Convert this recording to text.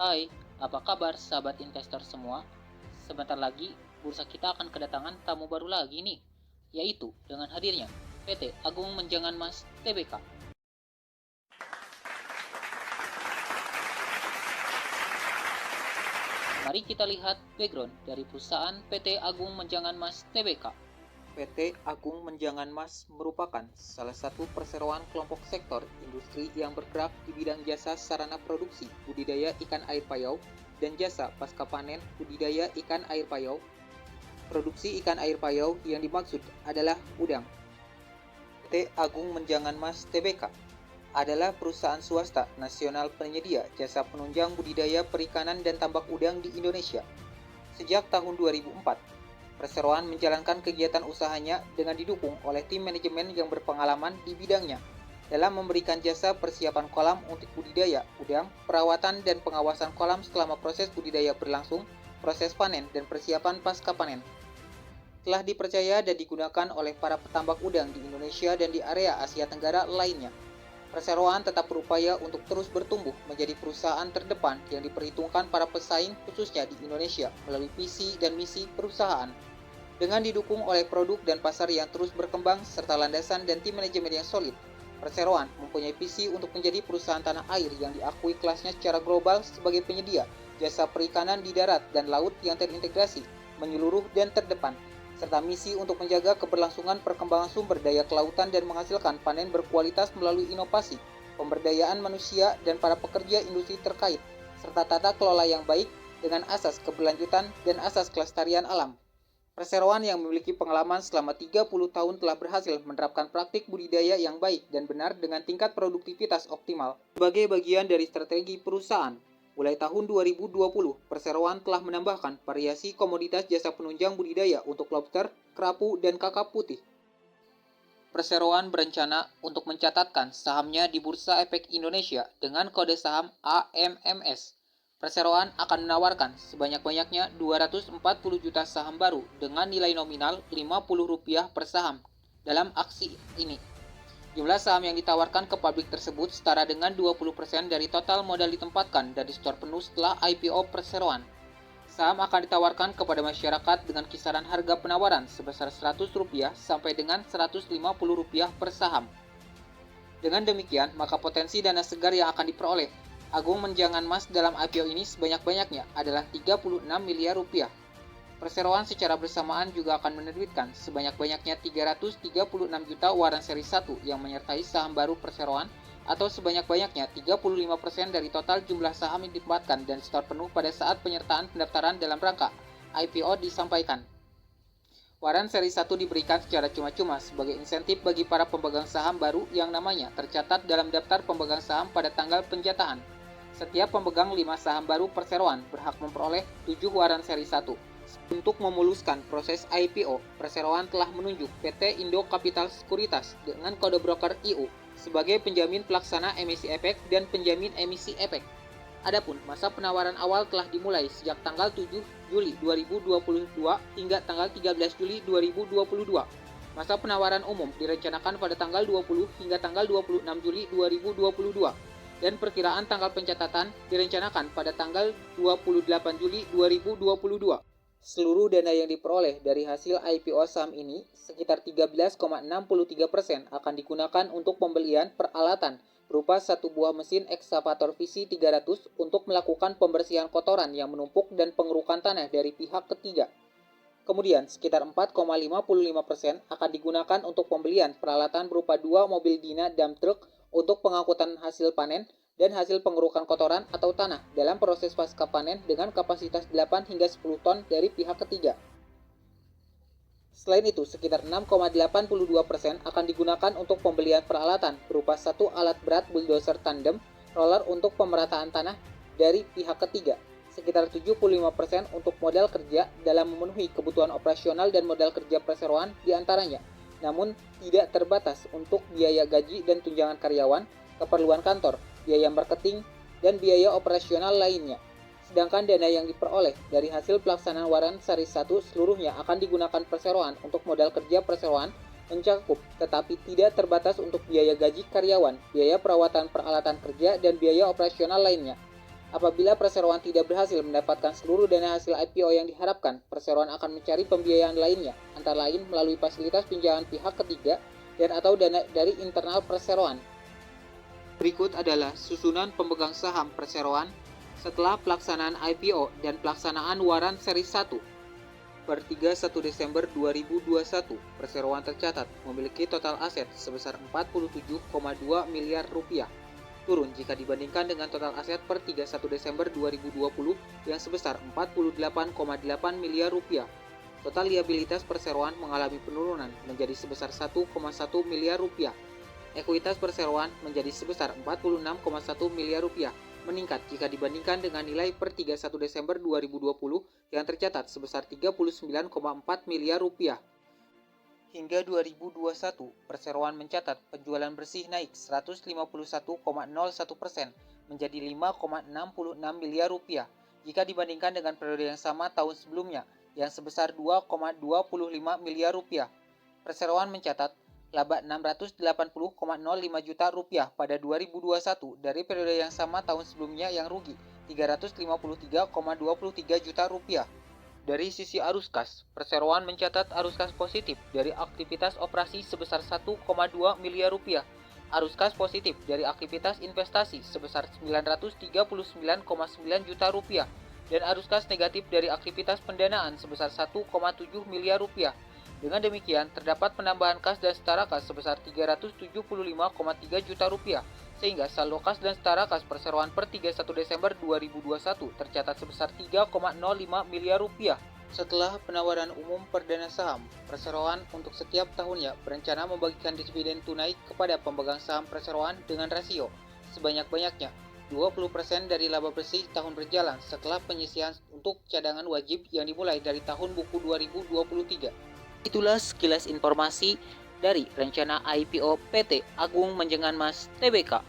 Hai, apa kabar sahabat investor semua? Sebentar lagi bursa kita akan kedatangan tamu baru lagi nih, yaitu dengan hadirnya PT Agung Menjangan Mas Tbk. Mari kita lihat background dari perusahaan PT Agung Menjangan Mas Tbk. PT Agung Menjangan Mas merupakan salah satu perseroan kelompok sektor industri yang bergerak di bidang jasa sarana produksi budidaya ikan air payau dan jasa pasca panen budidaya ikan air payau. Produksi ikan air payau yang dimaksud adalah udang. PT Agung Menjangan Mas Tbk adalah perusahaan swasta nasional penyedia jasa penunjang budidaya perikanan dan tambak udang di Indonesia. Sejak tahun 2004, perseroan menjalankan kegiatan usahanya dengan didukung oleh tim manajemen yang berpengalaman di bidangnya dalam memberikan jasa persiapan kolam untuk budidaya udang, perawatan dan pengawasan kolam selama proses budidaya berlangsung, proses panen dan persiapan pasca panen. Telah dipercaya dan digunakan oleh para petambak udang di Indonesia dan di area Asia Tenggara lainnya. Perseroan tetap berupaya untuk terus bertumbuh menjadi perusahaan terdepan yang diperhitungkan para pesaing khususnya di Indonesia melalui visi dan misi perusahaan. Dengan didukung oleh produk dan pasar yang terus berkembang serta landasan dan tim manajemen yang solid, Perseroan mempunyai visi untuk menjadi perusahaan tanah air yang diakui kelasnya secara global sebagai penyedia jasa perikanan di darat dan laut yang terintegrasi, menyeluruh dan terdepan, serta misi untuk menjaga keberlangsungan perkembangan sumber daya kelautan dan menghasilkan panen berkualitas melalui inovasi, pemberdayaan manusia dan para pekerja industri terkait, serta tata kelola yang baik dengan asas keberlanjutan dan asas kelestarian alam. Perseroan yang memiliki pengalaman selama 30 tahun telah berhasil menerapkan praktik budidaya yang baik dan benar dengan tingkat produktivitas optimal sebagai bagian dari strategi perusahaan. Mulai tahun 2020, Perseroan telah menambahkan variasi komoditas jasa penunjang budidaya untuk lobster, kerapu, dan kakap putih. Perseroan berencana untuk mencatatkan sahamnya di Bursa Efek Indonesia dengan kode saham AMMS. Perseroan akan menawarkan sebanyak-banyaknya 240 juta saham baru dengan nilai nominal Rp50 per saham dalam aksi ini. Jumlah saham yang ditawarkan ke publik tersebut setara dengan 20% dari total modal ditempatkan dan di-store penuh setelah IPO Perseroan. Saham akan ditawarkan kepada masyarakat dengan kisaran harga penawaran sebesar Rp100 sampai dengan Rp150 per saham. Dengan demikian, maka potensi dana segar yang akan diperoleh Agung Menjangan Mas dalam IPO ini sebanyak-banyaknya adalah Rp36 miliar. Perseroan secara bersamaan juga akan menerbitkan sebanyak-banyaknya 336 juta waran seri 1 yang menyertai saham baru Perseroan atau sebanyak-banyaknya 35% dari total jumlah saham yang ditempatkan dan store penuh pada saat penyertaan pendaftaran dalam rangka IPO disampaikan. Waran seri 1 diberikan secara cuma-cuma sebagai insentif bagi para pemegang saham baru yang namanya tercatat dalam daftar pemegang saham pada tanggal penjatahan. Setiap pemegang 5 saham baru Perseroan berhak memperoleh 7 waran seri 1. Untuk memuluskan proses IPO, Perseroan telah menunjuk PT Indo Capital Sekuritas dengan kode broker IU sebagai penjamin pelaksana emisi efek dan penjamin emisi efek. Adapun masa penawaran awal telah dimulai sejak tanggal 7 Juli 2022 hingga tanggal 13 Juli 2022. Masa penawaran umum direncanakan pada tanggal 20 hingga tanggal 26 Juli 2022 dan perkiraan tanggal pencatatan direncanakan pada tanggal 28 Juli 2022. Seluruh dana yang diperoleh dari hasil IPO saham ini, sekitar 13,63% akan digunakan untuk pembelian peralatan berupa satu buah mesin ekskavator VC 300 untuk melakukan pembersihan kotoran yang menumpuk dan pengerukan tanah dari pihak ketiga. Kemudian, sekitar 4,55% akan digunakan untuk pembelian peralatan berupa 2 mobil Dina dump truck untuk pengangkutan hasil panen dan hasil pengerukan kotoran atau tanah dalam proses pasca panen dengan kapasitas 8 hingga 10 ton dari pihak ketiga. Selain itu, sekitar 6,82% akan digunakan untuk pembelian peralatan berupa satu alat berat bulldozer tandem roller untuk pemerataan tanah dari pihak ketiga. Sekitar 75% untuk modal kerja dalam memenuhi kebutuhan operasional dan modal kerja Perseroan diantaranya, namun tidak terbatas untuk biaya gaji dan tunjangan karyawan, keperluan kantor, biaya marketing, dan biaya operasional lainnya. Sedangkan dana yang diperoleh dari hasil pelaksanaan waran seri 1 seluruhnya akan digunakan Perseroan untuk modal kerja Perseroan mencakup tetapi tidak terbatas untuk biaya gaji karyawan, biaya perawatan peralatan kerja, dan biaya operasional lainnya. Apabila perseroan tidak berhasil mendapatkan seluruh dana hasil IPO yang diharapkan, perseroan akan mencari pembiayaan lainnya, antara lain melalui fasilitas pinjaman pihak ketiga dan atau dana dari internal perseroan. Berikut adalah susunan pemegang saham perseroan setelah pelaksanaan IPO dan pelaksanaan waran seri 1. Per 31 Desember 2021, perseroan tercatat memiliki total aset sebesar 47,2 miliar rupiah, turun jika dibandingkan dengan total aset per 31 Desember 2020 yang sebesar 48,8 miliar rupiah. Total liabilitas perseroan mengalami penurunan menjadi sebesar 1,1 miliar rupiah. Ekuitas perseroan menjadi sebesar 46,1 miliar rupiah, meningkat jika dibandingkan dengan nilai per 31 Desember 2020 yang tercatat sebesar 39,4 miliar rupiah. Hingga 2021, perseroan mencatat penjualan bersih naik 151,01% menjadi 5,66 miliar rupiah jika dibandingkan dengan periode yang sama tahun sebelumnya yang sebesar 2,25 miliar rupiah. Perseroan mencatat laba 680,05 juta rupiah pada 2021 dari periode yang sama tahun sebelumnya yang rugi 353,23 juta rupiah. Dari sisi arus kas, perseroan mencatat arus kas positif dari aktivitas operasi sebesar 1,2 miliar rupiah, arus kas positif dari aktivitas investasi sebesar 939,9 juta rupiah, dan arus kas negatif dari aktivitas pendanaan sebesar 1,7 miliar rupiah. Dengan demikian, terdapat penambahan kas dan setara kas sebesar 375,3 juta rupiah, sehingga saldo kas dan setara kas perseroan per 31 Desember 2021 tercatat sebesar 3,05 miliar rupiah. Setelah penawaran umum perdana saham, perseroan untuk setiap tahunnya berencana membagikan dividen tunai kepada pemegang saham perseroan dengan rasio sebanyak-banyaknya 20% dari laba bersih tahun berjalan setelah penyisihan untuk cadangan wajib yang dimulai dari tahun buku 2023. Itulah sekilas informasi dari rencana IPO PT Agung Menjangan Mas Tbk.